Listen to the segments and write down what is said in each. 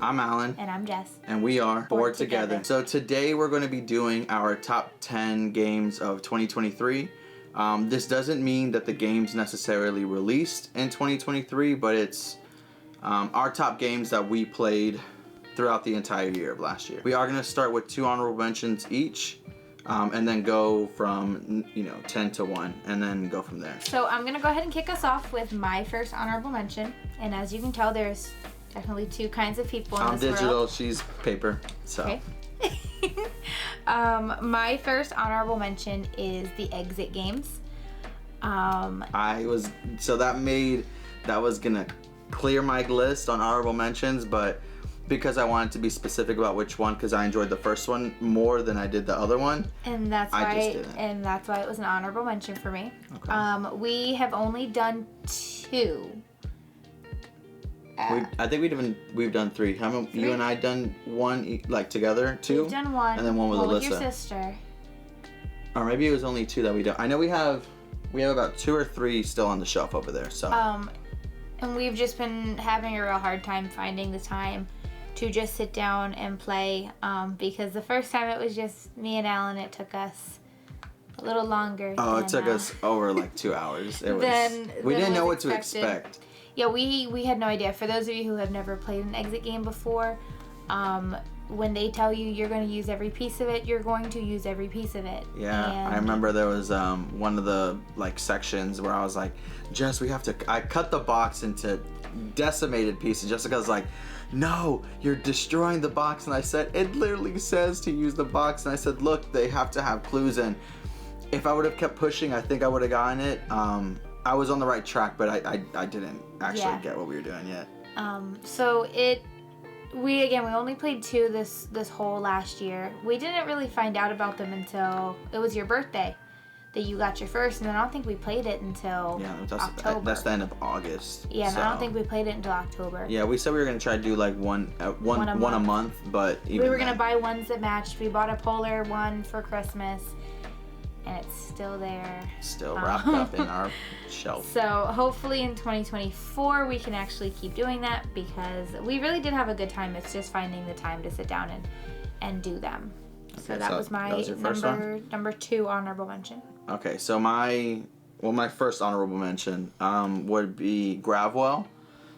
I'm Allan. And I'm Jess. And we are Bored Together. So today we're going to be doing our top 10 games of 2023. This doesn't mean that the games necessarily released in 2023, but it's our top games that we played throughout the entire year of last year. We are going to start with 2 honorable mentions each, and then go from 10 to 1, and then go from there. So I'm going to go ahead and kick us off with my first honorable mention. And as you can tell, there's definitely 2 kinds of people in this digital, world. she's paper. So. Okay. My first honorable mention is the exit games. That was gonna clear my list on honorable mentions, but because I wanted to be specific about which one, because I enjoyed the first one more than I did the other one, and that's why it was an honorable mention for me. Okay. We have only done 2. I think we've done 3. How many? 3? You and I done 1 like together? 2? We've done 1. And then 1 with Alyssa. With your sister. Or maybe it was only 2 that we done. I know we have about 2 or 3 still on the shelf over there. So. And we've just been having a real hard time finding the time to just sit down and play. Because the first time it was just me and Allan, it took us a little longer. It took us over like 2 hours. We didn't know what to expect. Yeah, we had no idea. For those of you who have never played an exit game before, when they tell you you're going to use every piece of it, you're going to use every piece of it. Yeah, I remember there was one of the sections where I was like, Jess, I cut the box into decimated pieces. Jessica's like, no, you're destroying the box. And I said, it literally says to use the box. And I said, look, they have to have clues. And if I would have kept pushing, I think I would have gotten it. I was on the right track, but I didn't actually get what we were doing yet. We only played 2 this whole last year. We didn't really find out about them until it was your birthday that you got your first, and I don't think we played it until October. That's the end of August. Yeah, and I don't think we played it until October. Yeah, we said we were gonna try to do one a month, but we were gonna buy ones that matched. We bought a polar one for Christmas. And it's still there. Still wrapped up in our shelf. So hopefully in 2024 we can actually keep doing that, because we really did have a good time. It's just finding the time to sit down and do them. Okay, so that was my number 2 honorable mention. Okay, so my first honorable mention would be Gravwell.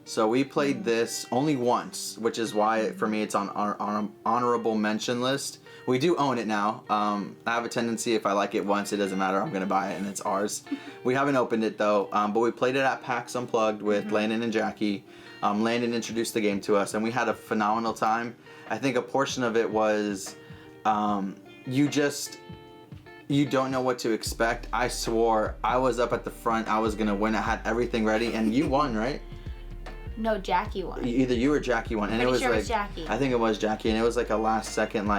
So we played this only once, which is why for me it's on our honorable mention list. We do own it now. I have a tendency, if I like it once, it doesn't matter. I'm going to buy it and it's ours. We haven't opened it though, but we played it at PAX Unplugged with Landon and Jackie. Landon introduced the game to us and we had a phenomenal time. I think a portion of it was you don't know what to expect. I swore I was up at the front. I was going to win. I had everything ready and you won, right? No, Jackie won. Either you or Jackie won. And it was sure it was Jackie. I think it was Jackie, and it was a last second,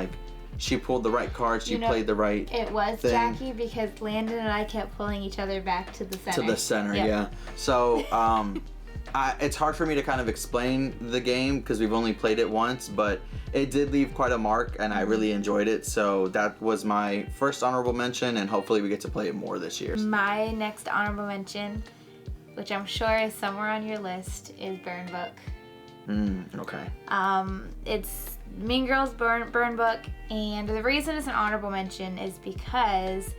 she pulled the right card, she played the right It was thing. Jackie, because Landon and I kept pulling each other back to the center. Yep. Yeah. So, it's hard for me to kind of explain the game because we've only played it once, but it did leave quite a mark and I really enjoyed it. So that was my first honorable mention, and hopefully we get to play it more this year. My next honorable mention, which I'm sure is somewhere on your list, is Burn Book. Okay. It's Mean Girls Burn Book, and the reason it's an honorable mention is because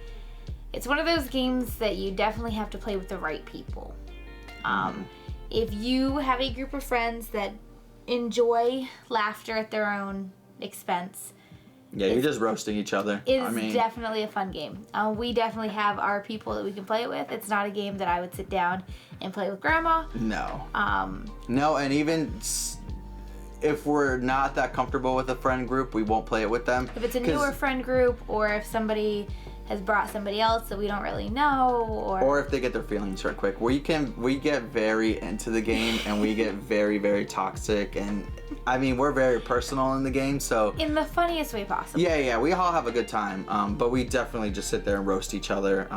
it's one of those games that you definitely have to play with the right people. If you have a group of friends that enjoy laughter at their own expense, yeah, you're just roasting each other. It's definitely a fun game. We definitely have our people that we can play it with. It's not a game that I would sit down and play with Grandma. No. No, and even if we're not that comfortable with a friend group, we won't play it with them. If it's a newer friend group, or if somebody has brought somebody else that we don't really know, or if they get their feelings hurt quick. We get very into the game and we get very, very toxic, and we're very personal in the game, so in the funniest way possible. Yeah, we all have a good time, but we definitely just sit there and roast each other.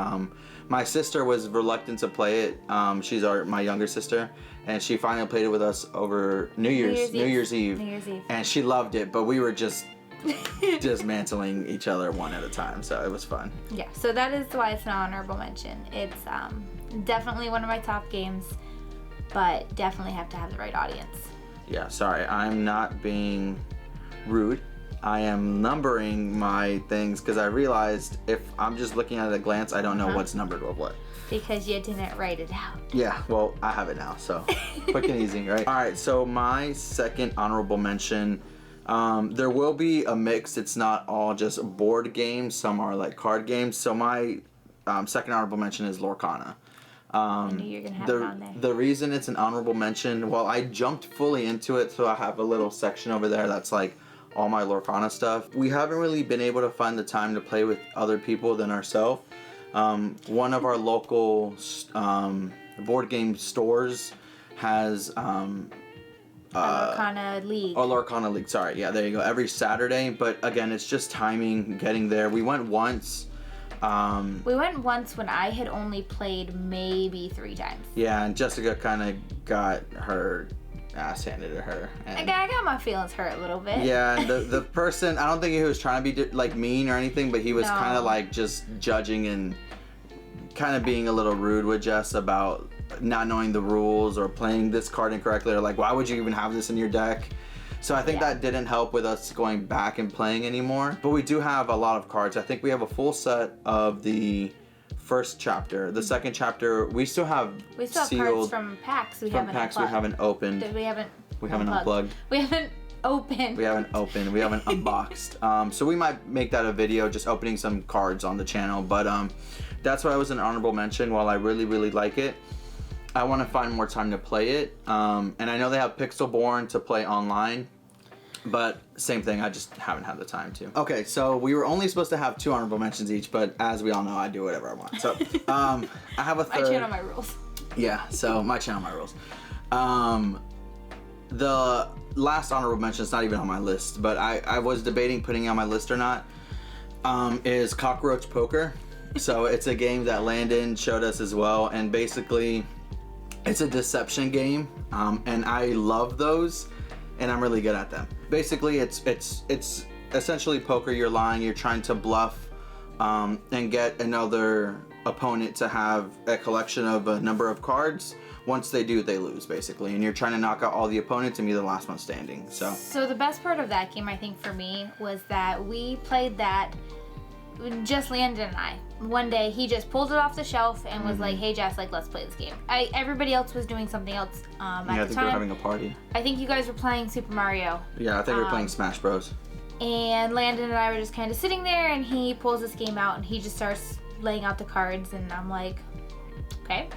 My sister was reluctant to play it. She's my younger sister, and she finally played it with us over New Year's Eve, and she loved it, but we were just dismantling each other one at a time, so it was fun. Yeah, so that is why it's an honorable mention. It's definitely one of my top games, but definitely have to have the right audience. Yeah, sorry, I'm not being rude. I am numbering my things because I realized if I'm just looking at it at a glance, I don't know what's numbered with what. Because you didn't write it out. Yeah, well, I have it now, so quick and easy, right? All right, so my second honorable mention, there will be a mix. It's not all just board games. Some are like card games. So my second honorable mention is Lorcana. I knew you were going to have it on there. The reason it's an honorable mention, well, I jumped fully into it, so I have a little section over there that's like all my Lorcana stuff. We haven't really been able to find the time to play with other people than ourselves. One of our local board game stores has Lorcana League. Oh, Lorcana League, sorry. Yeah, there you go. Every Saturday, but again, it's just timing, getting there. We went once. We went once when I had only played maybe 3 times. Yeah, and Jessica kind of got her ass handed to her. And I got my feelings hurt a little bit. yeah, and the person, I don't think he was trying to be like mean or anything, but he was kind of like just judging and kind of being a little rude with Jess about not knowing the rules or playing this card incorrectly, or like, why would you even have this in your deck? So I think that didn't help with us going back and playing anymore. But we do have a lot of cards. I think we have a full set of the first chapter. The second chapter, we still have cards from packs we haven't opened. We haven't unplugged. We haven't opened. We haven't unboxed. So we might make that a video, just opening some cards on the channel. But that's why it was an honorable mention. While I really, really like it, I want to find more time to play it. And I know they have Pixelborn to play online, but same thing, I just haven't had the time to. Okay, so we were only supposed to have 2 honorable mentions each, but as we all know, I do whatever I want. So I have a third. My channel, my rules. Yeah, so my channel, my rules. The last honorable mention is not even on my list, but I was debating putting it on my list or not, is Cockroach Poker. So it's a game that Landon showed us as well, and basically it's a deception game, and I love those, and I'm really good at them. Basically, it's essentially poker. You're lying. You're trying to bluff, and get another opponent to have a collection of a number of cards. Once they do, they lose, basically, and you're trying to knock out all the opponents and be the last one standing. So the best part of that game, I think, for me, was that we played that. Just Landon and I. One day he just pulled it off the shelf and was like, "Hey Jess, like let's play this game." Everybody else was doing something else. I think they were having a party. I think you guys were playing Super Mario. Yeah, I think we were playing Smash Bros. And Landon and I were just kind of sitting there, and he pulls this game out and he just starts laying out the cards, and I'm like, "Okay,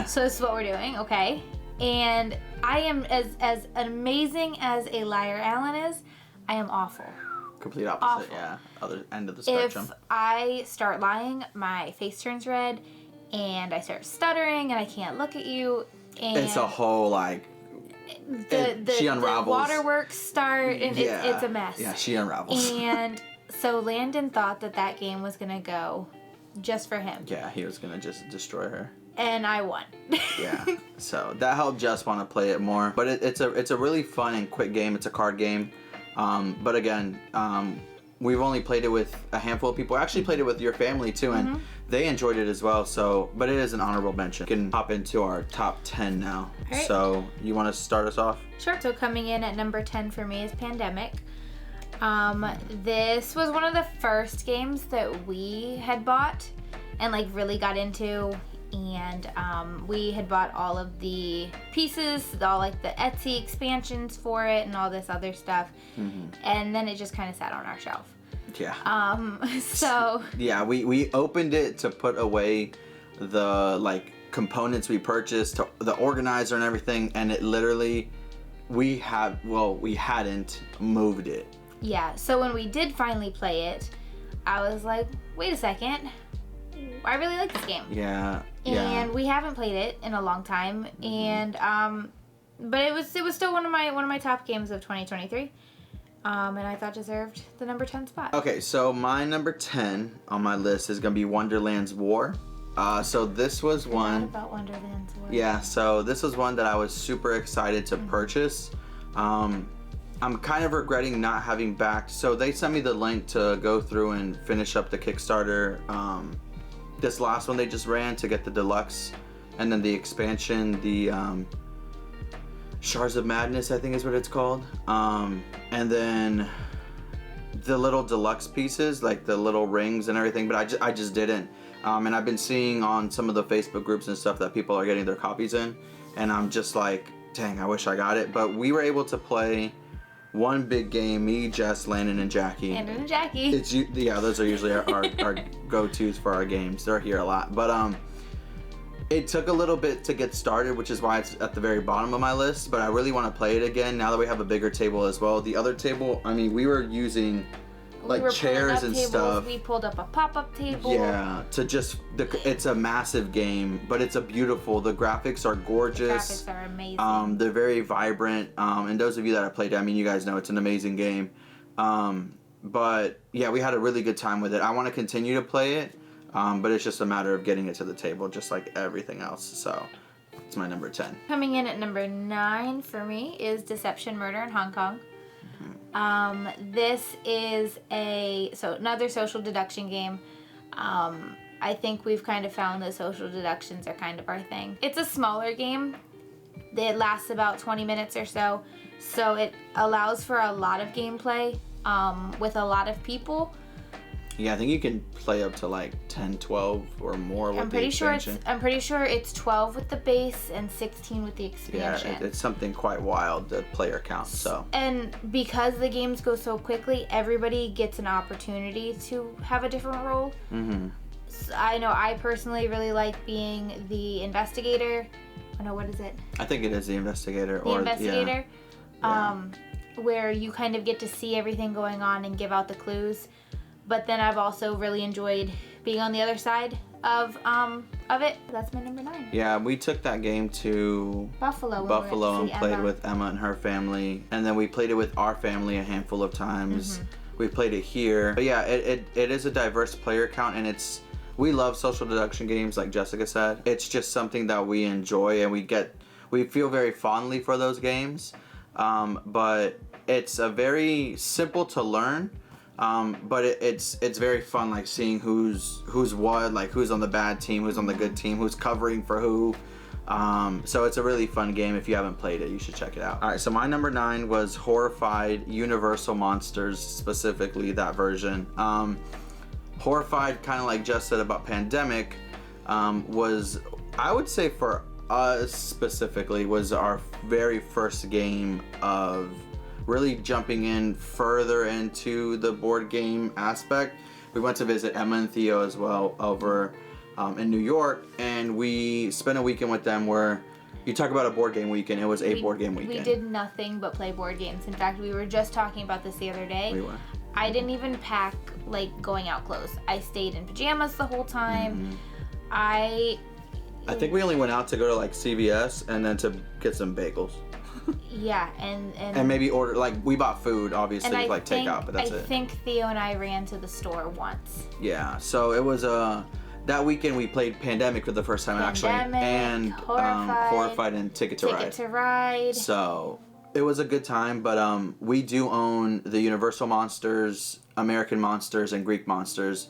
so this is what we're doing, okay?" And I am as amazing as a liar Allan is. I am awful. Complete opposite, yeah. Other end of the spectrum. If I start lying, my face turns red, and I start stuttering, and I can't look at you. And it's a whole she unravels. The waterworks start, and it's a mess. Yeah, she unravels. And so Landon thought that game was gonna go just for him. Yeah, he was gonna just destroy her. And I won. Yeah, so that helped Jess want to play it more. But it's a really fun and quick game. It's a card game. But again, we've only played it with a handful of people. I actually played it with your family too, and they enjoyed it as well. So, but it is an honorable mention. We can hop into our top 10 now. Right. So, you want to start us off? Sure. So coming in at number 10 for me is Pandemic. This was one of the first games that we had bought and like really got into. And we had bought all of the pieces, all like the Etsy expansions for it and all this other stuff. And then it just kind of sat on our shelf. Yeah. So yeah, we opened it to put away the like components we purchased, the organizer and everything, and it literally we hadn't moved it. Yeah. So when we did finally play it, I was like, wait a second. I really like this game. Yeah. And we haven't played it in a long time, and but it was still one of my top games of 2023, and I thought deserved the number 10 spot. Okay, so my number 10 on my list is gonna be Wonderland's War. So this was one about Wonderland's War. Yeah, so this was one that I was super excited to purchase. I'm kind of regretting not having backed. So they sent me the link to go through and finish up the Kickstarter. This last one they just ran to get the deluxe, and then the expansion, Shards of Madness, I think is what it's called. And then the little deluxe pieces, like the little rings and everything, but I just didn't. And I've been seeing on some of the Facebook groups and stuff that people are getting their copies in, and I'm just like, dang, I wish I got it. But we were able to play one big game, me, Jess, Landon, and Jackie. Landon and Jackie. Those are usually our go-tos for our games. They're here a lot. But it took a little bit to get started, which is why it's at the very bottom of my list, but I really want to play it again now that we have a bigger table as well. The other table, I mean, we were using like chairs and stuff. We pulled up a pop-up table. Yeah, it's a massive game, but it's the graphics are gorgeous. The graphics are amazing. They're very vibrant, and those of you that have played it, I mean, you guys know it's an amazing game. But yeah, we had a really good time with it. I want to continue to play it. But it's just a matter of getting it to the table, just like everything else. So it's my number 10. Coming in at number 9 for me is Deception Murder in Hong Kong. This is another social deduction game. I think we've kind of found that social deductions are kind of our thing. It's a smaller game. It lasts about 20 minutes or so. So it allows for a lot of gameplay with a lot of people. Yeah, I think you can play up to like 10, 12 or more with the expansion. I'm pretty sure it's 12 with the base and 16 with the expansion. Yeah, it's something quite wild, the player count, so. And because the games go so quickly, everybody gets an opportunity to have a different role. Mm-hmm. So I know I personally really like being the investigator. Oh no, what is it? I think it is the investigator. The investigator. Yeah. Where you kind of get to see everything going on and give out the clues. But then I've also really enjoyed being on the other side of it. That's my number 9. Yeah, we took that game to Buffalo and played with Emma and her family. And then we played it with our family a handful of times. Mm-hmm. We played it here. But yeah, it is a diverse player count, and we love social deduction games like Jessica said. It's just something that we enjoy, and we feel very fondly for those games. But it's a very simple to learn. But it's very fun, like seeing who's what, like who's on the bad team, who's on the good team, who's covering for who. So it's a really fun game. If you haven't played it, you should check it out. All right, so my number 9 was Horrified Universal Monsters, specifically that version. Horrified, kind of like Jess said about Pandemic, was, I would say for us specifically, was our very first game of really jumping in further into the board game aspect. We went to visit Emma and Theo as well over in New York, and we spent a weekend with them where you talk about a board game weekend, it was a board game weekend. We did nothing but play board games. In fact, we were just talking about this the other day. We were. I didn't even pack like going out clothes. I stayed in pajamas the whole time. Mm-hmm. I think we only went out to go to like CVS and then to get some bagels. Yeah, and maybe order, like, we bought food, obviously, like takeout, but that's it. I think Theo and I ran to the store once. Yeah, so it was that weekend we played Pandemic for the first time, actually, and Horrified and Ticket to Ride. So it was a good time, but we do own the Universal Monsters, American Monsters, and Greek Monsters.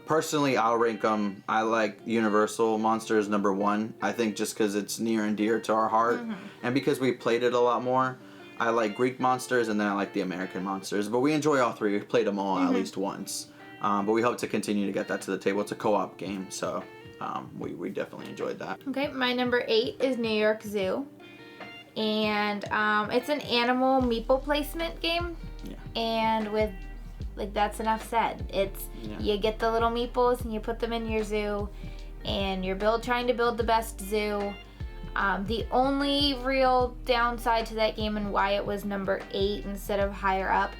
Personally, I'll rank them. I like Universal Monsters number 1. I think just because it's near and dear to our heart, and because we played it a lot more. I like Greek Monsters, and then I like the American Monsters. But we enjoy all 3. We've played them all at least once. But we hope to continue to get that to the table. It's a co-op game, so we definitely enjoyed that. Okay, my number 8 is New York Zoo, and it's an animal meeple placement game. Yeah. And with that's enough said. You get the little meeples and you put them in your zoo, and you're trying to build the best zoo. The only real downside to that game and why it was number 8 instead of higher up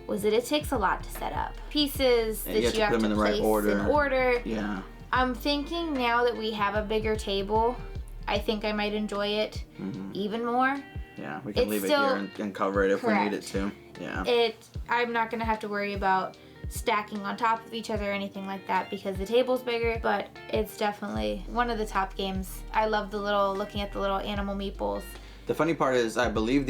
was that it takes a lot to set up. Pieces that you have to place in order. Yeah. I'm thinking now that we have a bigger table, I think I might enjoy it even more. Yeah, we can leave it here and cover it if we need it to. Yeah. I'm not going to have to worry about stacking on top of each other or anything like that because the table's bigger, but it's definitely one of the top games. I love looking at the little animal meeples. The funny part is, I believe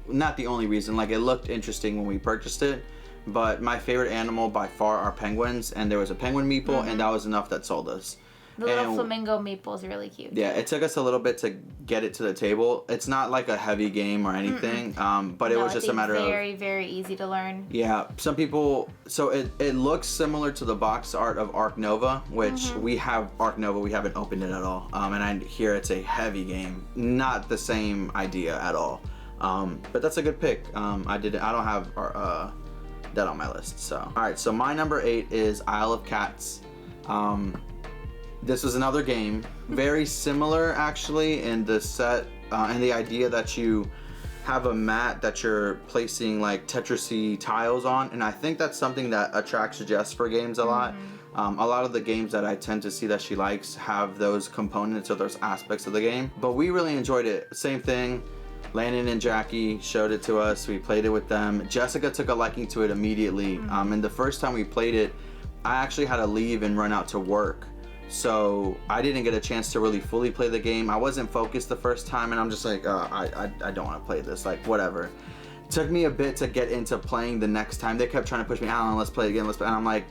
not the only reason, like, it looked interesting when we purchased it, but my favorite animal by far are penguins, and there was a penguin meeple, and that was enough that sold us. The little flamingo maple is really cute. Yeah, it took us a little bit to get it to the table. It's not like a heavy game or anything, but it was just a matter of... very, very easy to learn. Yeah, some people... So it looks similar to the box art of Ark Nova, which we have Ark Nova. We haven't opened it at all. And I hear it's a heavy game. Not the same idea at all. But that's a good pick. I don't have that on my list. So, all right. So my number 8 is Isle of Cats. This was another game, very similar actually in the set and the idea that you have a mat that you're placing like Tetris-y tiles on, and I think that's something that attracts Jess for games a lot. A lot of the games that I tend to see that she likes have those components or those aspects of the game, but we really enjoyed it. Same thing, Landon and Jackie showed it to us, we played it with them. Jessica took a liking to it immediately, and the first time we played it, I actually had to leave and run out to work. So I didn't get a chance to really fully play the game. I wasn't focused the first time, and I'm just like, I don't want to play this, like whatever. It took me a bit to get into playing the next time. They kept trying to push me, Allan, let's play again, and I'm like,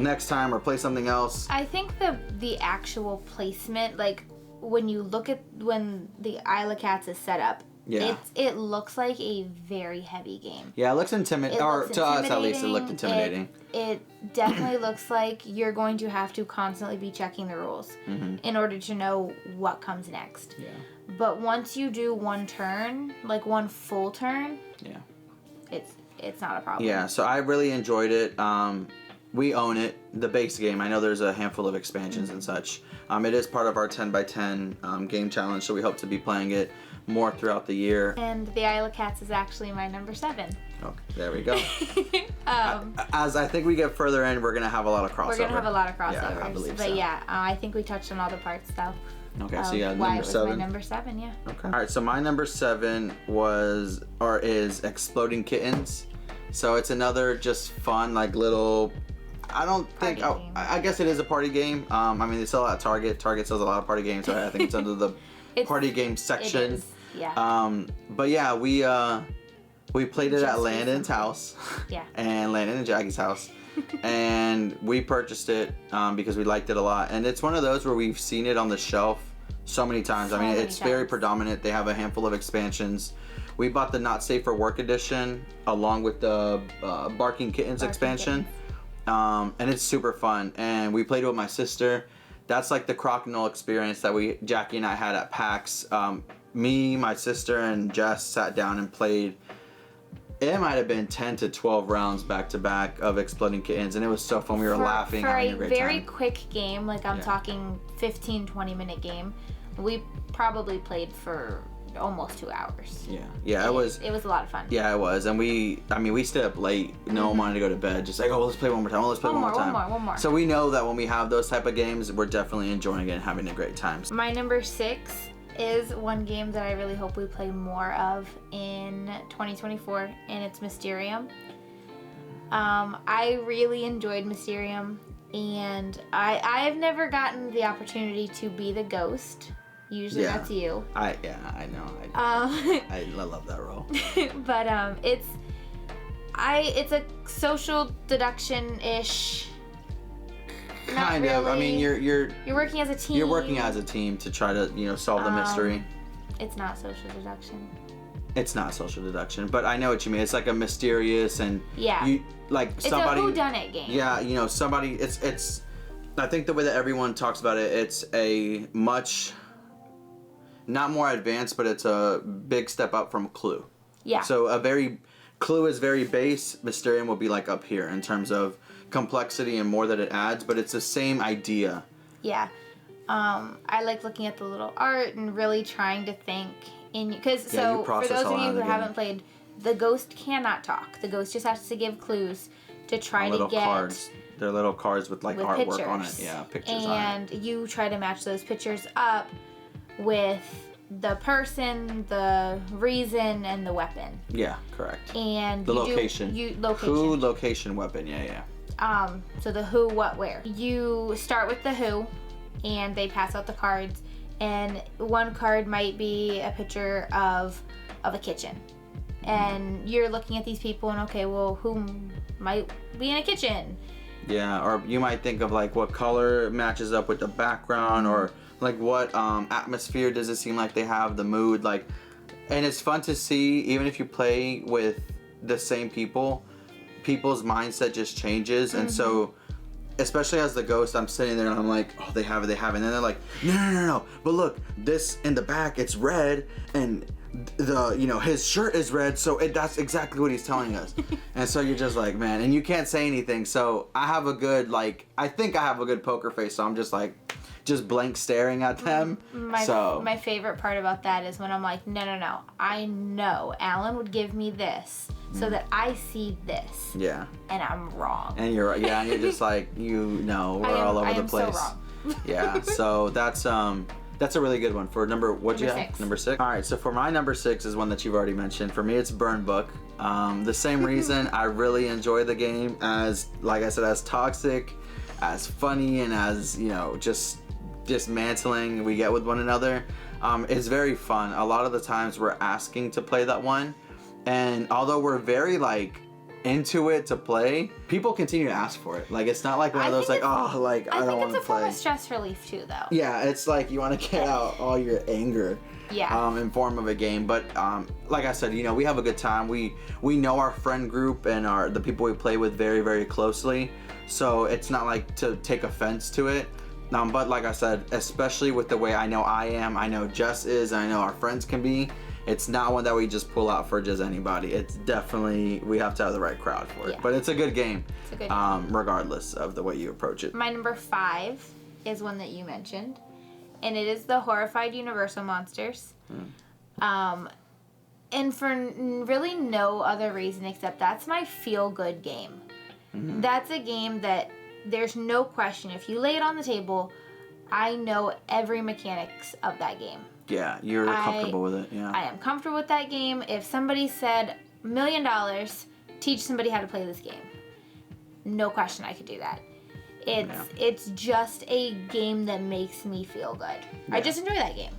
next time or play something else. I think the actual placement, like when you look at when the Isle of Cats is set up, it looks like a very heavy game. Yeah, it looks intimidating. Or to us, at least, it looked intimidating. It definitely looks like you're going to have to constantly be checking the rules in order to know what comes next. Yeah. But once you do one turn, like one full turn, it's not a problem. Yeah, so I really enjoyed it. We own it, the base game. I know there's a handful of expansions and such. It is part of our 10x10 game challenge, so we hope to be playing it more throughout the year. And the Isle of Cats is actually my number 7. Okay, there we go. As I think we get further in, we're going to have a lot of crossover. We're going to have a lot of crossovers. Yeah, I believe but so. yeah, I think we touched on all the parts though. Okay, so yeah, why number it was 7. my number 7, yeah. Okay. All right, so my number 7 is Exploding Kittens. So it's another just fun, like little... I don't think... I guess it is a party game. I mean, they sell it at Target. Target sells a lot of party games, so I think it's under the party game section. It is, yeah. But yeah, we played it at Landon's house. Yeah. And Landon and Jackie's house. And we purchased it because we liked it a lot. And it's one of those where we've seen it on the shelf so many times. I mean, it's very predominant. They have a handful of expansions. We bought the Not Safe for Work edition along with the Barking Kittens expansion. And it's super fun. And we played it with my sister. That's like the Crokinole experience that Jackie and I had at PAX. Me, my sister, and Jess sat down and played. It might have been 10 to 12 rounds back to back of Exploding Kittens, and it was so fun. We were laughing, having a great time. For a very quick game, like I'm talking 15-20 minute game, we probably played for almost 2 hours. Yeah, it was a lot of fun. Yeah, it was, and we stayed up late. No one wanted to go to bed. Just like, oh, let's play one more time. Let's play one more time. One more. So we know that when we have those type of games, we're definitely enjoying it and having a great time. My number 6 is one game that I really hope we play more of in 2024, and it's Mysterium. I really enjoyed Mysterium, and I've never gotten the opportunity to be the ghost. Usually that's you. I know. I love that role. But it's a social deduction-ish. Kind of. I mean, you're working as a team. You're working as a team to try to solve the mystery. It's not social deduction. It's not social deduction, but I know what you mean. It's like a mysterious and somebody. It's a whodunit game. Yeah, somebody. It's. I think the way that everyone talks about it, it's a much. Not more advanced, but it's a big step up from Clue. Yeah. So Clue is very base. Mysterium will be like up here in terms of complexity and more that it adds, but it's the same idea. Yeah. I like looking at the little art and really trying to think for those of you who haven't played, the ghost cannot talk. The ghost just has to give clues to try to get cards. They're little cards with artwork pictures on it. Yeah, pictures and on it. You try to match those pictures up with the person, the reason, and the weapon. Yeah, correct. And the location. Who, location, weapon. Yeah. So the who, what, where. You start with the who, and they pass out the cards, and one card might be a picture of a kitchen. And you're looking at these people and, okay, well, who might be in a kitchen? Yeah, or you might think of like what color matches up with the background, or like what atmosphere does it seem like they have, the mood, like, and it's fun to see, even if you play with the same people, people's mindset just changes, and so, especially as the ghost, I'm sitting there and I'm like, oh, they have it, and then they're like, no, but look, this in the back, it's red, and the, you know, his shirt is red, so that's exactly what he's telling us. And so you're just like, man, and you can't say anything, so I have a good, like, I think I have a good poker face, so I'm just like, just blank staring at them. My favorite part about that is when I'm like, no, I know Allan would give me this so that I see this. Yeah. And I'm wrong. And you're just like, you know, we're all over the place. So wrong. Yeah. So that's a really good one for number. What'd you have? 6. Number 6. All right. So for my number 6 is one that you've already mentioned. For me, it's Burn Book. The same reason I really enjoy the game, as like I said, as toxic, as funny, and as, you know, just dismantling we get with one another. It's very fun. A lot of the times we're asking to play that one, and although we're very like into it to play, people continue to ask for it. Like, it's not like one of those like, oh, like I don't want to play. I think it's a form of stress relief too, though. Yeah, it's like you want to get out all your anger. Yeah. In form of a game, but like I said, you know, we have a good time. We know our friend group and the people we play with very, very closely, so it's not like to take offense to it. But like I said, especially with the way I know Jess is, and I know our friends can be, it's not one that we just pull out for just anybody. It's definitely, we have to have the right crowd for it. Yeah. But it's a good game. It's a good game. Regardless of the way you approach it. My number 5 is one that you mentioned, and it is the Horrified Universal Monsters. And for really no other reason except that's my feel-good game. That's a game that there's no question. If you lay it on the table, I know every mechanics of that game. Yeah, you're comfortable with it. Yeah. I am comfortable with that game. If somebody said $1 million, teach somebody how to play this game, no question I could do that. It's just a game that makes me feel good. Yeah. I just enjoy that game.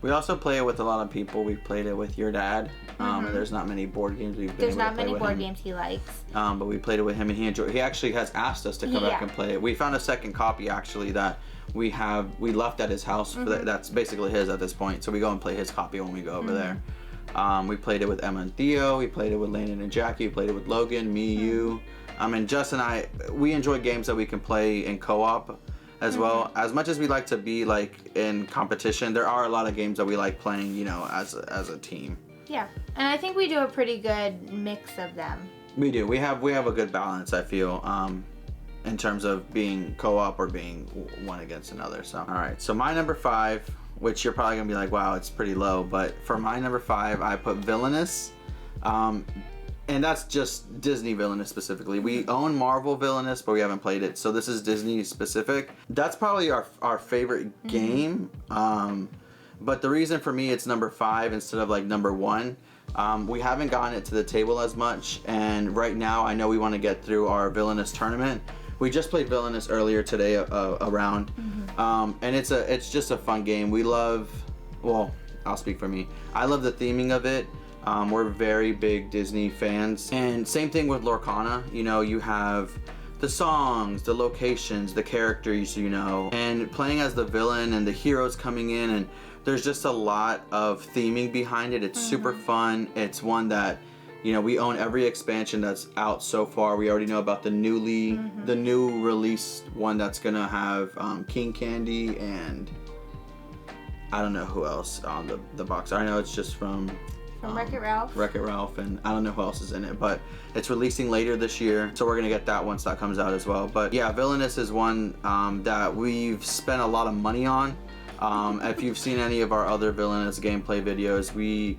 We also play it with a lot of people. We played it with your dad. There's not many board games we've been There's able to not play many with board him. games he likes. But we played it with him, and he enjoyed. He actually has asked us to come back and play it. We found a second copy actually that we left at his house. That's basically his at this point. So we go and play his copy when we go over there. We played it with Emma and Theo. We played it with Landon and Jackie. We played it with Logan, me, you. And Jess and I, we enjoy games that we can play in co-op as well. As much as we like to be like in competition, there are a lot of games that we like playing, you know, as a team. Yeah, and I think we do a pretty good mix of them. We do. We have a good balance, I feel, in terms of being co-op or being one against another. So, all right. So my number 5, which you're probably gonna be like, wow, it's pretty low, but for my number 5, I put Villainous. And that's just Disney Villainous specifically. We own Marvel Villainous, but we haven't played it. So this is Disney specific. That's probably our favorite game. But the reason for me it's number 5 instead of like number 1, we haven't gotten it to the table as much. And right now I know we want to get through our Villainous tournament. We just played Villainous earlier today around. And it's just a fun game. We love, well, I'll speak for me. I love the theming of it. We're very big Disney fans, and same thing with Lorcana. You know, you have the songs, the locations, the characters, you know, and playing as the villain and the heroes coming in, and there's just a lot of theming behind it. It's super fun. It's one that, you know, we own every expansion that's out so far. We already know about the new released one that's gonna have King Candy and I don't know who else on the box. I know it's just from Wreck-It Ralph. Wreck-It Ralph, and I don't know who else is in it, but it's releasing later this year, so we're gonna get that once that comes out as well. But yeah, Villainous is one that we've spent a lot of money on. If you've seen any of our other Villainous gameplay videos, we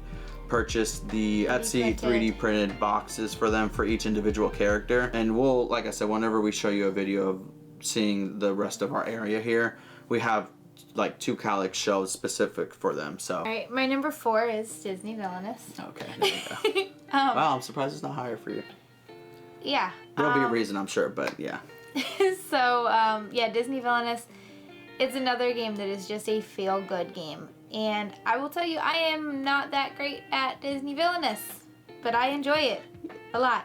purchased the Etsy 3D printed boxes for them for each individual character, and we'll, like I said, whenever we show you a video of seeing the rest of our area here, we have like 2 Calyx shelves specific for them. So all right, my number 4 is Disney Villainous. Okay, there we go. Wow, I'm surprised it's not higher for you. Yeah, there'll be a reason, I'm sure, but yeah. So yeah, Disney Villainous, it's another game that is just a feel-good game, and I will tell you, I am not that great at Disney Villainous, but I enjoy it a lot.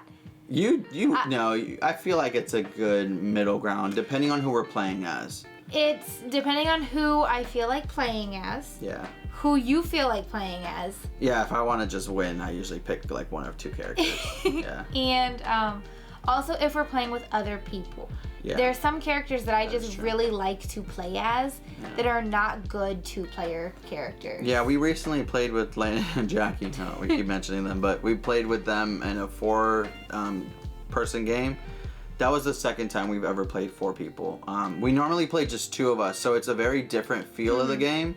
I feel like it's a good middle ground depending on who we're playing as. It's depending on who I feel like playing as. Yeah. Who you feel like playing as. Yeah, if I want to just win, I usually pick like one of two characters. Yeah. And also if we're playing with other people. Yeah. There are some characters that I just really like to play as that are not good two-player characters. Yeah, we recently played with Landon and Jackie. No, we keep mentioning them, but we played with them in a 4-person game. That was the second time we've ever played 4 people. We normally play just 2 of us, so it's a very different feel of the game.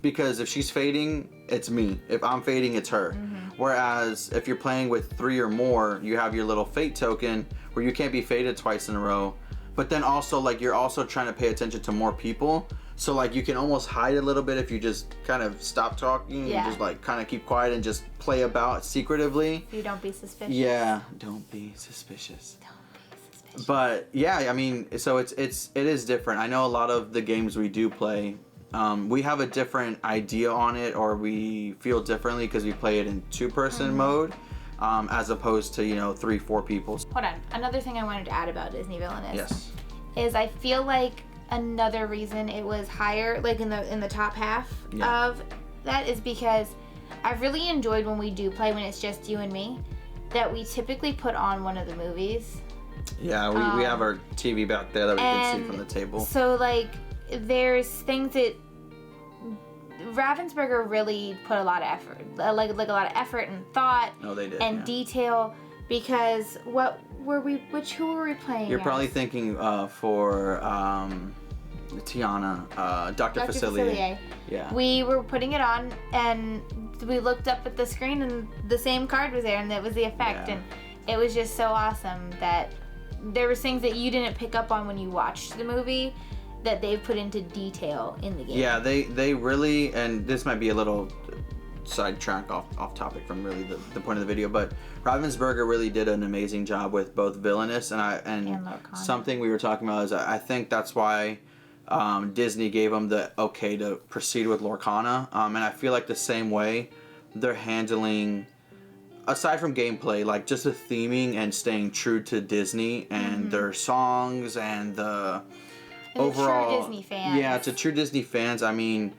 Because if she's fading, it's me. If I'm fading, it's her. Whereas if you're playing with 3 or more, you have your little fate token where you can't be faded twice in a row. But then also, like, you're also trying to pay attention to more people. So, like, you can almost hide a little bit if you just kind of stop talking and just, like, kind of keep quiet and just play about secretively. You don't be suspicious. Yeah, don't be suspicious. Don't be suspicious. But, yeah, I mean, so it is different. I know a lot of the games we do play, we have a different idea on it, or we feel differently because we play it in 2-person mode. As opposed to 3-4 people. Hold on. Another thing I wanted to add about Disney Villainous. Yes. Is I feel like another reason it was higher, like in the top half of that, is because I've really enjoyed when we do play when it's just you and me, that we typically put on one of the movies. Yeah, we have our TV back there that we can see from the table. So like, there's things that Ravensburger really put a lot of effort, like a lot of effort and thought. Oh, they did. And detail, because who were we playing? You're probably thinking for Tiana, Dr. Facilier. Yeah. We were putting it on and we looked up at the screen and the same card was there and it was the effect, and it was just so awesome that there was things that you didn't pick up on when you watched the movie that they've put into detail in the game. Yeah, they really, and this might be a little sidetrack off topic from really the point of the video, but Ravensburger really did an amazing job with both Villainous and something we were talking about is I think that's why Disney gave them the okay to proceed with Lorcana, and I feel like the same way they're handling, aside from gameplay, like just the theming and staying true to Disney and their songs and the overall true Disney fans. Yeah, to true Disney fans. I mean,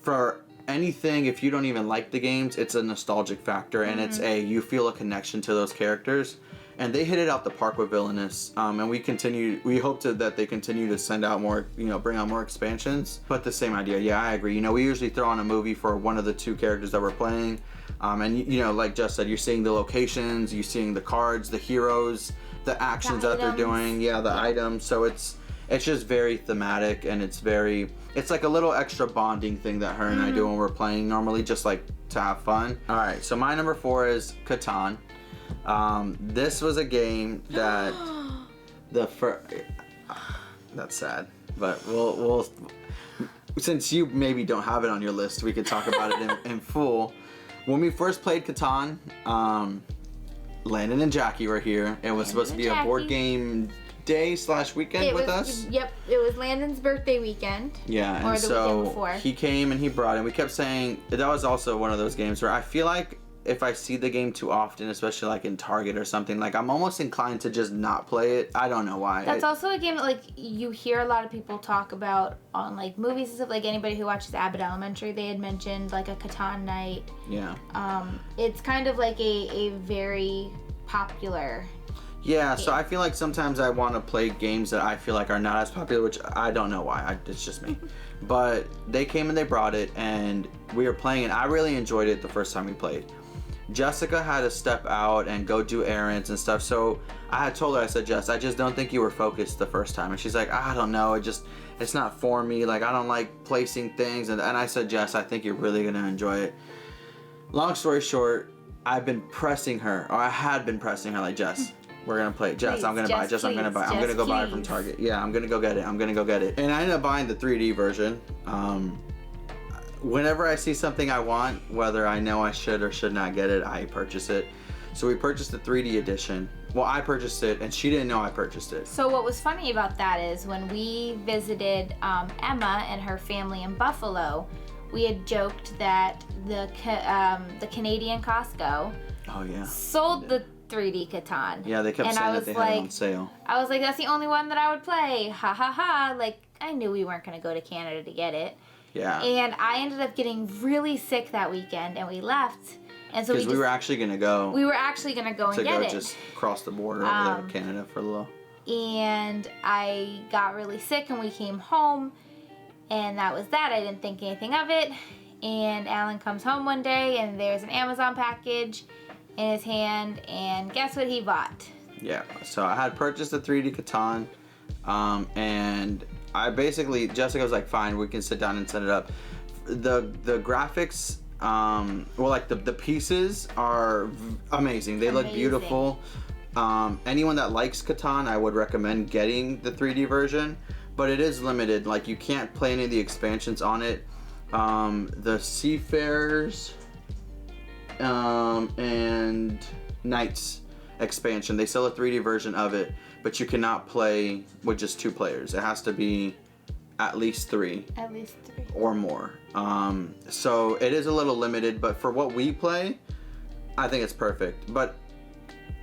for anything, if you don't even like the games, it's a nostalgic factor, and you feel a connection to those characters. And they hit it out the park with Villainous, and we hope that they continue to send out more, bring out more expansions. But the same idea, yeah, I agree. We usually throw on a movie for one of the 2 characters that we're playing, and like Jess said, you're seeing the locations, you're seeing the cards, the heroes, the actions that they're doing, the items. So it's just very thematic, and it's like a little extra bonding thing that her and I do when we're playing normally, just like to have fun. All right, so my number 4 is Catan. This was a game that that's sad, but we'll since you maybe don't have it on your list, we could talk about it in full. When we first played Catan, Landon and Jackie were here. It was supposed to be a board game day/weekend with us. Yep, it was Landon's birthday weekend. Yeah, and so he came and he brought it. And we kept saying that was also one of those games where I feel like if I see the game too often, especially like in Target or something, like I'm almost inclined to just not play it. I don't know why. That's also a game that like you hear a lot of people talk about on like movies and stuff. Like anybody who watches Abbott Elementary, they had mentioned like a Catan night. Yeah. It's kind of like a very popular. Yeah, so I feel like sometimes I want to play games that I feel like are not as popular, which I don't know why. It's just me. But they came and they brought it, and we were playing, and I really enjoyed it the first time we played. Jessica had to step out and go do errands and stuff, so I had told her, I said, Jess, I just don't think you were focused the first time. And she's like, I don't know, it's not for me, like I don't like placing things. And I said, Jess, I think you're really gonna enjoy it. Long story short, I've been pressing her, or I had been pressing her, like, Jess, we're gonna play it. Jess, Please, I'm gonna buy it. Jess, I'm gonna buy it. I'm gonna go buy it from Target. Yeah, I'm gonna go get it. And I ended up buying the 3D version. Whenever I see something I want, whether I know I should or should not get it, I purchase it. So we purchased the 3D edition. Well, I purchased it, and she didn't know I purchased it. So what was funny about that is when we visited Emma and her family in Buffalo, we had joked that the Canadian Costco Oh yeah. sold the 3D Catan. Yeah, they kept and saying I that was they like, had it on sale. I was like, that's the only one that I would play. Ha ha ha. Like, I knew we weren't going to go to Canada to get it. Yeah. And I ended up getting really sick that weekend, and we left. And so because we were actually going to go. We were actually going to go and get it. Just cross the border over there to Canada for a little. And I got really sick, and we came home, and that was that. I didn't think anything of it. And Allan comes home one day, and there's an Amazon package in his hand, and guess what he bought? Yeah, so I had purchased the 3D Catan, and I basically, Jessica was like, fine, we can sit down and set it up. The graphics, well, like the pieces are amazing. They look beautiful. Anyone that likes Catan, I would recommend getting the 3D version, but it is limited. Like, you can't play any of the expansions on it. The Seafarers and Knights expansion, they sell a 3D version of it, but you cannot play with just 2 players. It has to be at least 3. At least 3. Or more. So it is a little limited, but for what we play, I think it's perfect. But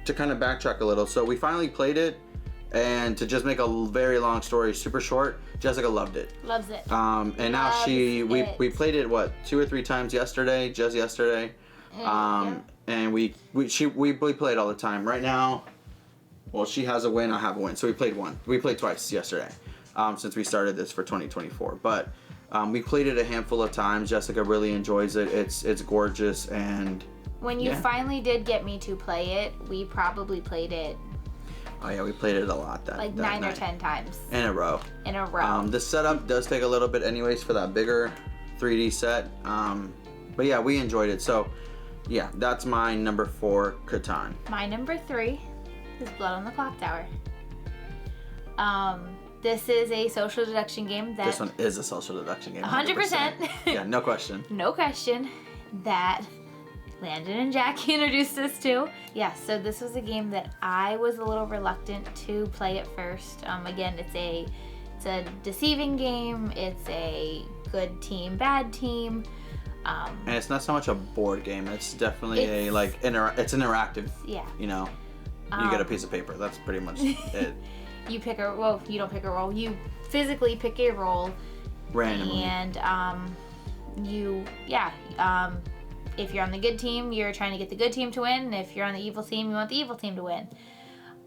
to kind of backtrack a little, so we finally played it, and to just make a very long story super short, Jessica loved it. Loves it. And now we played it, what, 2 or 3 times yesterday, just yesterday. And we play it all the time. Right now, well, she has a win, I have a win. So we played twice yesterday, since we started this for 2024. But we played it a handful of times. Jessica really enjoys it. It's gorgeous. And when you finally did get me to play it, we probably played it. Oh yeah, we played it a lot that like that 9 or 10 times. In a row. The setup does take a little bit anyways for that bigger 3D set. But yeah, we enjoyed it. So yeah, that's my number 4, Catan. My number 3 is Blood on the Clock Tower. This is a social deduction game that... This one is a social deduction game. 100%. Yeah, no question. No question. That Landon and Jackie introduced us to. Yeah, so this was a game that I was a little reluctant to play at first. Again, it's a deceiving game. It's a good team, bad team. And it's not so much a board game. It's definitely it's interactive. Yeah. You know, you get a piece of paper. That's pretty much it. You pick a well, you don't pick a role. You physically pick a role randomly. And if you're on the good team, you're trying to get the good team to win. And if you're on the evil team, you want the evil team to win.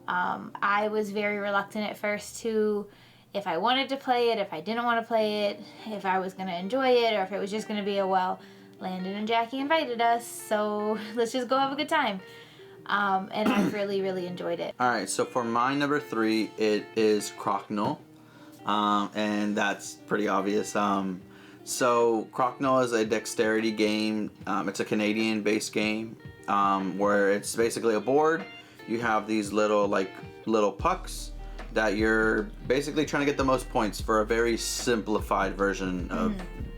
I was very reluctant at first to if I wanted to play it, if I didn't want to play it, if I was going to enjoy it, or if it was just going to be Landon and Jackie invited us, so let's just go have a good time. And I really, really enjoyed it. All right, so for my number 3, it is Crokinole, and that's pretty obvious. So Crokinole is a dexterity game. It's a Canadian-based game where it's basically a board. You have these little pucks that you're basically trying to get the most points for a very simplified version of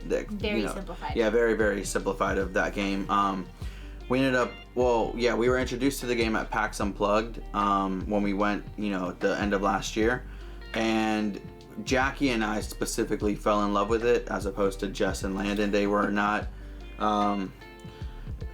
simplified. Yeah, very, very simplified of that game. We ended up, we were introduced to the game at PAX Unplugged when we went, at the end of last year. And Jackie and I specifically fell in love with it as opposed to Jess and Landon. They were not,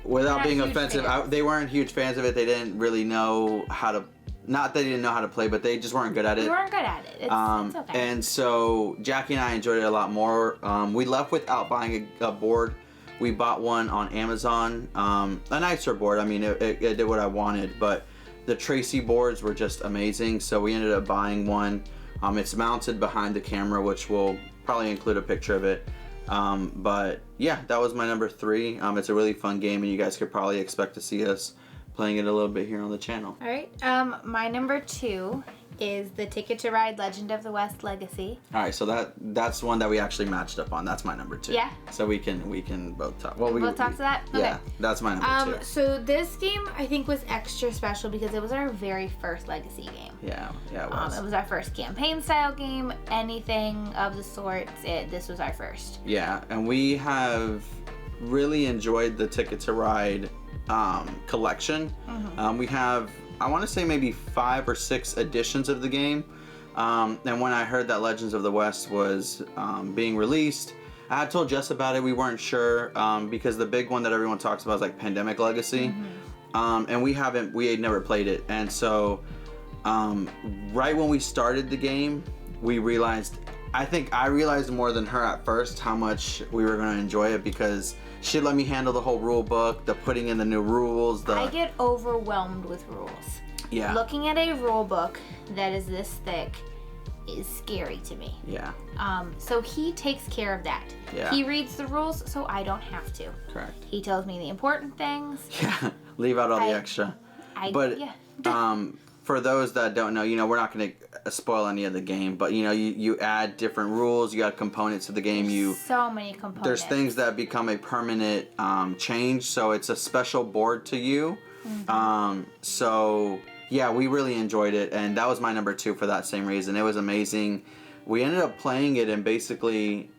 without being offensive, they weren't huge fans of it. They didn't really know how to, not that they didn't know how to play, but they just weren't good at it. We weren't good at it. It's okay. And so Jackie and I enjoyed it a lot more. We left without buying a board. We bought one on Amazon, a nicer board. I mean, it did what I wanted, but the Tracy boards were just amazing. So we ended up buying one. It's mounted behind the camera, which we'll probably include a picture of it. But yeah, that was my number 3. It's a really fun game, and you guys could probably expect to see us playing it a little bit here on the channel. All right. My number 2 is the Ticket to Ride Legend of the West Legacy. All right, so that's one that we actually matched up on. That's my number 2. Yeah. So we can both talk. Well, we both talk to that. Okay. Yeah, that's my number 2. So this game I think was extra special because it was our very first Legacy game. Yeah, it was. It was our first campaign style game. Anything of the sort. This was our first. Yeah, and we have really enjoyed the Ticket to Ride collection. Mm-hmm. We have, I want to say, maybe 5 or 6 editions of the game. And when I heard that Legends of the West was being released, I had told Jess about it. We weren't sure because the big one that everyone talks about is like Pandemic Legacy. and we had never played it. And so, right when we started the game, we realized, I think I realized more than her at first how much we were going to enjoy it, because she let me handle the whole rule book, the putting in the new rules. I get overwhelmed with rules. Yeah. Looking at a rule book that is this thick is scary to me. Yeah. So he takes care of that. Yeah. He reads the rules, so I don't have to. Correct. He tells me the important things. Yeah. Leave out all the extra. For those that don't know, we're not going to spoil any of the game, but you add different rules, you add components to the game. So many components. There's things that become a permanent change, so it's a special board to you. So yeah, we really enjoyed it, and that was my number 2 for that same reason. It was amazing. We ended up playing it in basically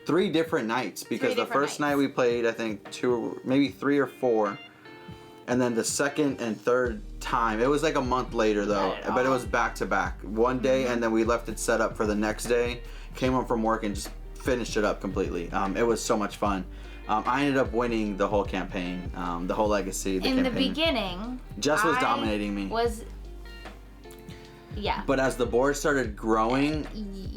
3 different nights, because the first night we played, I think 2, maybe 3 or 4. And then the second and third time, it was like a month later though, but it was back to back. One day, and then we left it set up for the next day, came home from work and just finished it up completely. It was so much fun. I ended up winning the whole campaign, the whole legacy, In the beginning, Jess was dominating me. Yeah. But as the board started growing,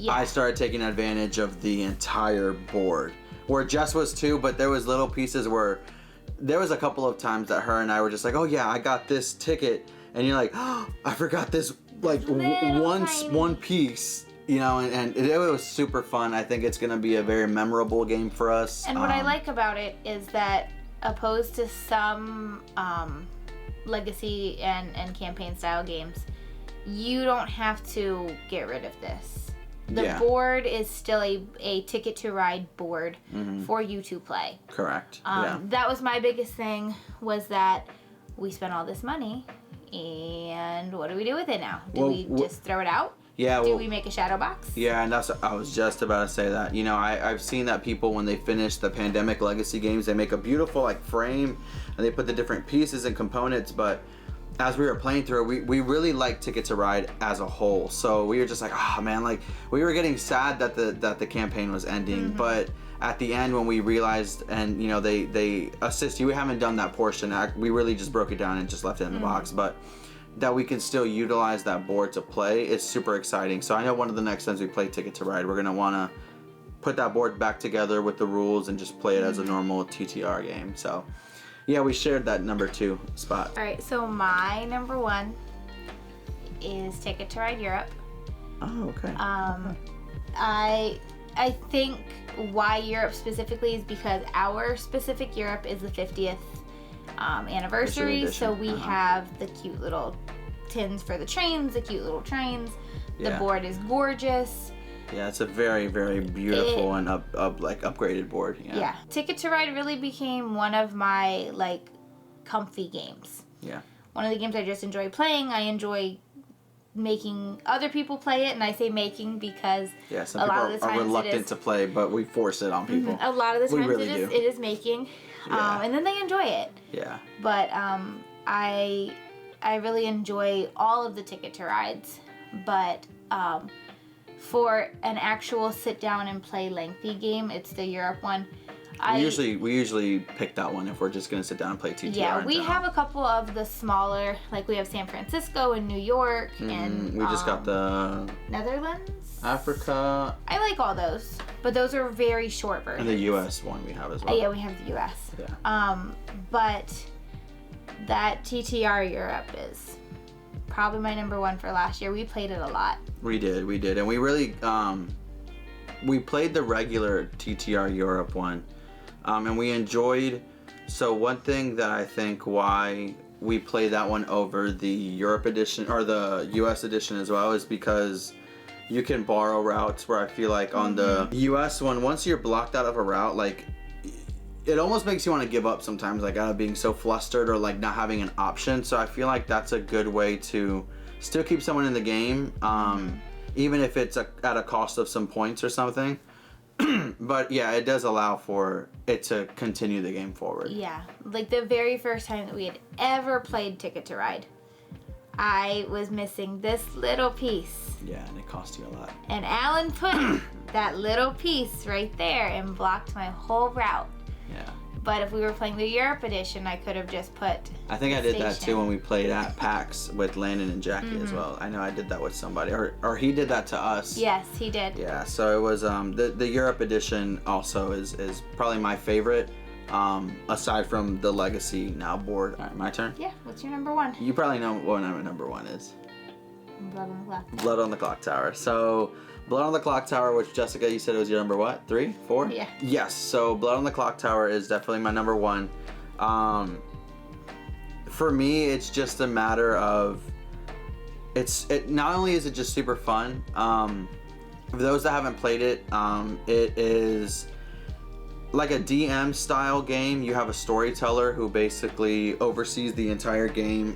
I started taking advantage of the entire board. Where Jess was too, but there was little pieces where there was a couple of times that her and I were just like, oh yeah, I got this ticket. And you're like, oh, I forgot this one piece, and it was super fun. I think it's going to be a very memorable game for us. And what I like about it is that, opposed to some legacy and campaign style games, you don't have to get rid of this. The board is still a Ticket to Ride board for you to play. Correct. That was my biggest thing, was that we spent all this money, and what do we do with it now? Do we just throw it out? Yeah. Do we make a shadow box? Yeah, and I was just about to say that. I've seen that people, when they finish the Pandemic Legacy games, they make a beautiful frame, and they put the different pieces and components, but as we were playing through it, we really liked Ticket to Ride as a whole. So we were just like, oh man, we were getting sad that the campaign was ending. But at the end, when we realized, and they assist you, we haven't done that portion. We really just broke it down and just left it in the box. But that we can still utilize that board to play is super exciting. So I know one of the next times we play Ticket to Ride, we're gonna want to put that board back together with the rules and just play it as a normal TTR game. So yeah, we shared that number 2 spot. All right, so my number 1 is Ticket to Ride Europe. Oh, okay. I think why Europe specifically is because our specific Europe is the 50th anniversary, so we have the cute little tins for the trains, the cute little trains. The board is gorgeous. Yeah, it's a very, very beautiful and upgraded board. Yeah. Ticket to Ride really became one of my comfy games. Yeah. One of the games I just enjoy playing. I enjoy making other people play it, and I say making because some people are reluctant to play, but we force it on people. A lot of the times it is making, and then they enjoy it. Yeah. But I really enjoy all of the Ticket to Rides, but for an actual sit down and play lengthy game, it's the Europe one. We usually pick that one if we're just gonna sit down and play TTR. Yeah, we have a couple of the smaller, we have San Francisco and New York, and we just got the Netherlands, Africa. I like all those, but those are very short versions. And the US one we have as well. Yeah, we have the US. Yeah. But that TTR Europe is probably my number 1 for last year. We played it a lot. We did, and we really we played the regular TTR Europe one, and we enjoyed. So one thing that I think why we play that one over the Europe edition or the US edition as well is because you can borrow routes, where I feel like on the US one, once you're blocked out of a route, it almost makes you want to give up sometimes, out of being so flustered or not having an option. So I feel like that's a good way to still keep someone in the game, even if it's at a cost of some points or something. But yeah, it does allow for it to continue the game forward. Yeah, the very first time that we had ever played Ticket to Ride, I was missing this little piece. Yeah, and it cost you a lot. And Allan put that little piece right there and blocked my whole route. Yeah. But if we were playing the Europe edition, I could have just put. I think I did that station. too when we played at PAX with Landon and Jackie as well. I know I did that with somebody, or he did that to us. Yes, he did. Yeah, so it was the Europe edition also is probably my favorite, aside from the Legacy now board. All right, my turn. Yeah. What's your number one? You probably know what my number one is. Blood on the Clock. Blood on the Clock Tower. So, Blood on the Clock Tower, which Jessica, you said it was your number what? 3, 4? Yeah. Yes. So, Blood on the Clock Tower is definitely my number one. For me, it's just a matter of it. Not only is it just super fun. For those that haven't played it, it is like a DM style game. You have a storyteller who basically oversees the entire game.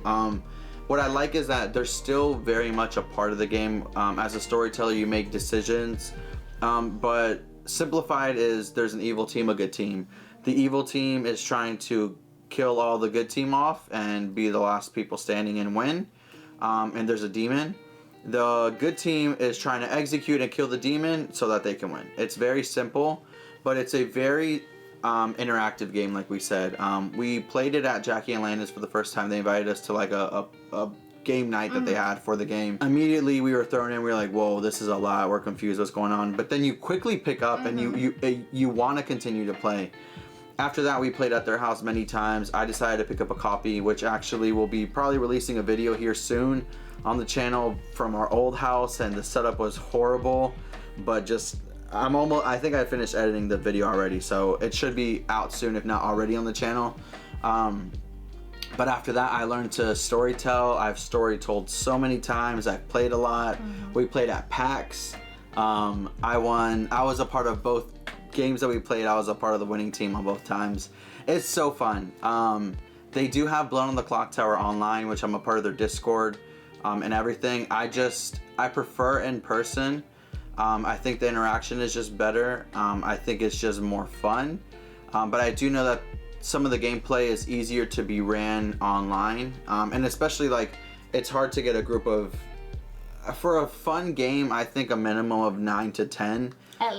What I like is that they're still very much a part of the game. As a storyteller, you make decisions, but simplified is there's an evil team, a good team. The evil team is trying to kill all the good team off and be the last people standing and win. And there's a demon. The good team is trying to execute and kill the demon so that they can win. It's very simple, but it's a very interactive game, like we said. We played it at Jackie and Landon's for the first time. They invited us to like a game night that they had for the game. Immediately we were thrown in. We were like, whoa, this is a lot. We're confused. What's going on? But then you quickly pick up and you want to continue to play. After that, we played at their house many times. I decided to pick up a copy, which actually will be probably releasing a video here soon on the channel from our old house, and the setup was horrible, but just I think I finished editing the video already, so it should be out soon, if not already on the channel. But after that, I learned to storytell. I've story told so many times. I've played a lot. We played at PAX. I won. I was a part of both games that we played. I was a part of the winning team on both times. It's so fun. They do have Blood on the Clock Tower online, which I'm a part of their Discord and everything. I prefer in person. I think the interaction is just better. I think it's just more fun. But I do know that some of the gameplay is easier to be ran online. And especially like it's hard to get a group of, for a fun game, I think a minimum of 9 to 10. At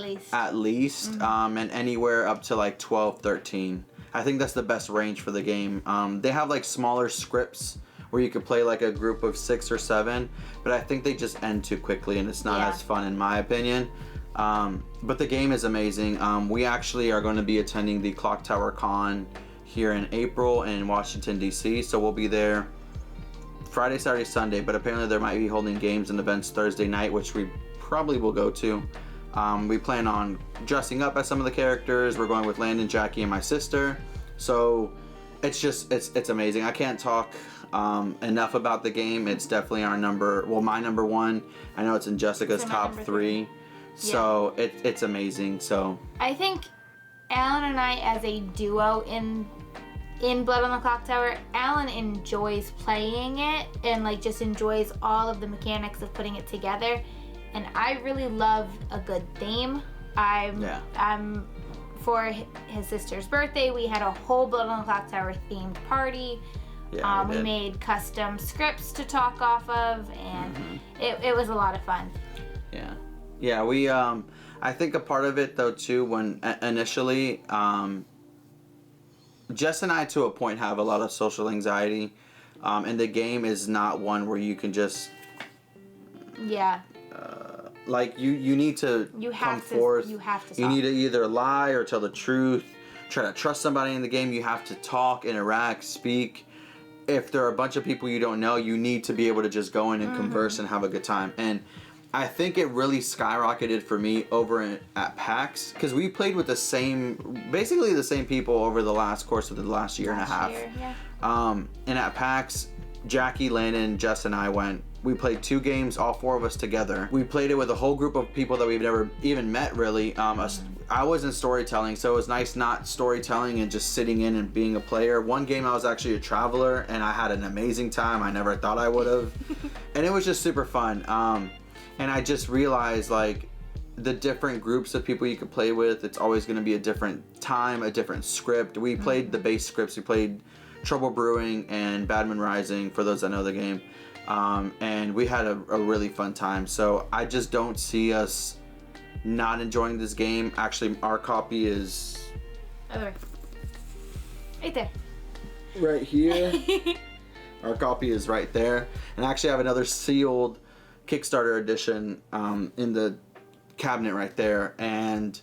least. And anywhere up to like 12, 13. I think that's the best range for the game. They have like smaller scripts where you could play like a group of 6 or 7, but I think they just end too quickly and it's not as fun in my opinion. But the game is amazing. We actually are going to be attending the Clock Tower Con here in April in Washington, D.C. So we'll be there Friday, Saturday, Sunday, but apparently they might be holding games and events Thursday night, which we probably will go to. We plan on dressing up as some of the characters. We're going with Landon, Jackie, and my sister. So it's amazing. I can't talk enough about the game. It's definitely my number one. I know it's in Jessica's top 3. So it's amazing. So I think Allan and I as a duo in Blood on the Clock Tower, Allan enjoys playing it and like just enjoys all of the mechanics of putting it together. And I really love a good theme. I'm for his sister's birthday, we had a whole Blood on the Clock Tower themed party. Yeah, we made custom scripts to talk off of, and it was a lot of fun. Yeah, we I think a part of it though too, when initially Jess and I to a point have a lot of social anxiety, and the game is not one where you can just like you need to come forth. You have to. You need to either lie or tell the truth. Try to trust somebody in the game. You have to talk, interact, speak. If there are a bunch of people you don't know, you need to be able to just go in and converse and have a good time. And I think it really skyrocketed for me over at PAX, because we played with basically the same people over the course of the last year and a half. And at PAX, Jackie, Landon, Jess, and I went. We played 2 games, all 4 of us together. We played it with a whole group of people that we've never even met, really. I wasn't storytelling, so it was nice not storytelling and just sitting in and being a player. One game I was actually a traveler, and I had an amazing time. I never thought I would have. And it was just super fun. And I just realized, like, the different groups of people you could play with, it's always going to be a different time, a different script. We played the base scripts. We played Trouble Brewing and Badman Rising, for those that know the game. And we had a really fun time. So I just don't see us not enjoying this game. Actually, our copy is Right there. Right here. Our copy is right there. And I actually have another sealed Kickstarter edition in the cabinet right there. And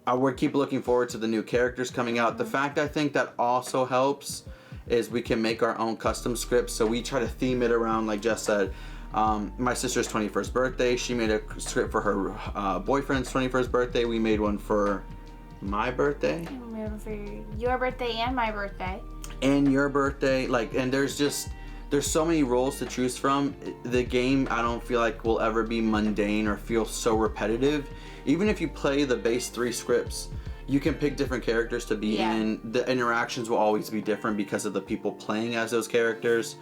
I would keep looking forward to the new characters coming out. The fact I think that also helps is we can make our own custom scripts. So we try to theme it around, like Jess said, my sister's 21st birthday. She made a script for her boyfriend's 21st birthday. We made one for my birthday. We made one for your birthday and my birthday. And your birthday. And there's so many roles to choose from. The game, I don't feel like will ever be mundane or feel so repetitive. Even if you play the base 3 scripts, you can pick different characters to be in. The interactions will always be different because of the people playing as those characters.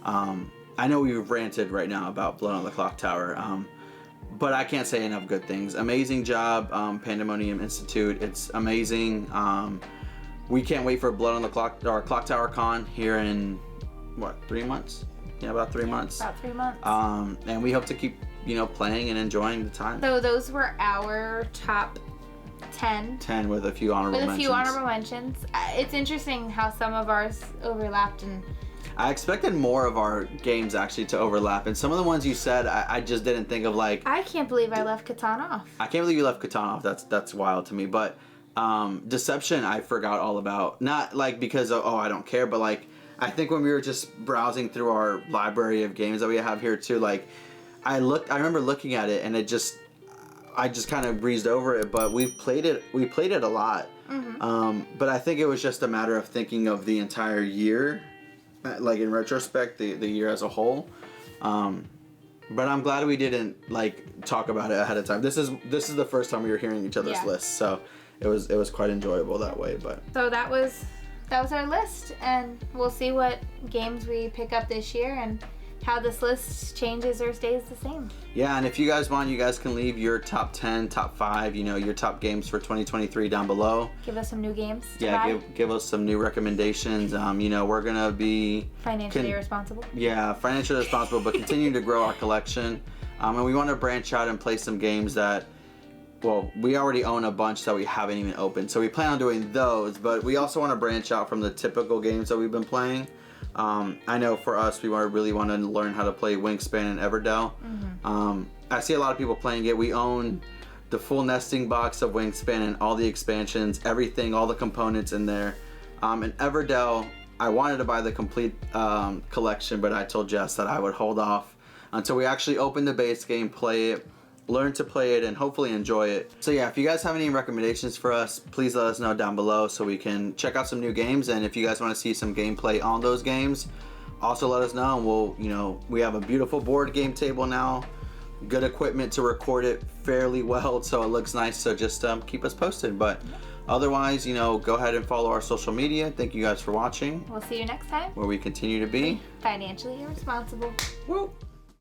I know we've ranted right now about Blood on the Clock Tower, but I can't say enough good things. Amazing job, Pandemonium Institute. It's amazing. We can't wait for Blood on the Clock Tower Con here in 3 months? Yeah, about 3 months. About 3 months. And we hope to keep playing and enjoying the time. So those were our top 10. 10 with a few honorable mentions. It's interesting how some of ours overlapped, and I expected more of our games actually to overlap, and some of the ones you said I just didn't think of. I can't believe I left Catan off. I can't believe you left Catan off. That's wild to me. But Deception I forgot all about. Not because of, I don't care, but I think when we were just browsing through our library of games that we have here too, I remember looking at it and I just kind of breezed over it, but we played it a lot. Mm-hmm. But I think it was just a matter of thinking of the entire year, in retrospect, the year as a whole. But I'm glad we didn't talk about it ahead of time. This is the first time we were hearing each other's lists, so it was quite enjoyable that way. But so that was our list, and we'll see what games we pick up this year and how this list changes or stays the same. Yeah, and if you guys want, you guys can leave your top 10, top 5, your top games for 2023 down below. Give us some new games to buy. give us some new recommendations. We're going to be financially responsible. Yeah, financially responsible, but continue to grow our collection. And we want to branch out and play some games that, we already own a bunch that we haven't even opened. So we plan on doing those, but we also want to branch out from the typical games that we've been playing. I know for us, we really want to learn how to play Wingspan and Everdell. Mm-hmm. I see a lot of people playing it. We own the full nesting box of Wingspan and all the expansions, everything, all the components in there. And Everdell, I wanted to buy the complete collection, but I told Jess that I would hold off until we actually open the base game, play it, learn to play it, and hopefully enjoy it. So yeah, if you guys have any recommendations for us, please let us know down below so we can check out some new games. And if you guys want to see some gameplay on those games, also let us know, and we'll, we have a beautiful board game table now, good equipment to record it fairly well so it looks nice. So just keep us posted. But otherwise, go ahead and follow our social media. Thank you guys for watching. We'll see you next time, where we continue to be financially irresponsible. Woo!